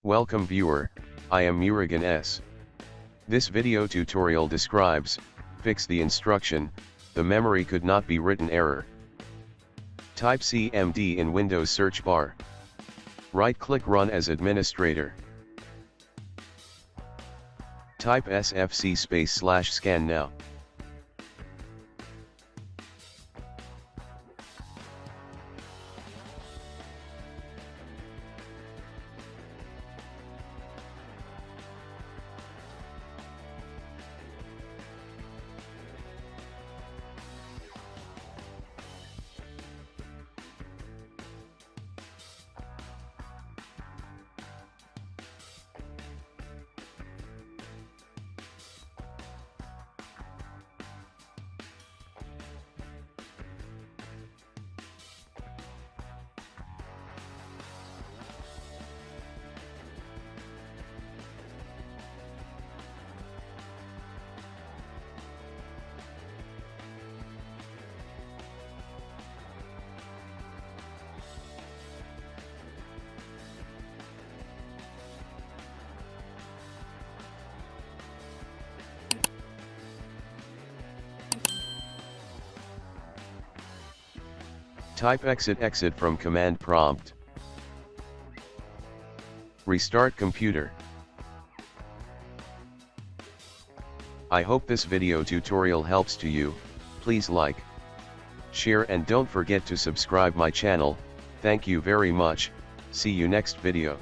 Welcome viewer, I am Murugan S. This video tutorial describes, fix the instruction, the memory could not be written error. Type CMD in Windows search bar. Right-click Run as administrator. Type sfc/scan now. Type exit from command prompt. Restart computer. I hope this video tutorial helps to you. Please like, share and don't forget to subscribe my channel. Thank you very much. See you next video.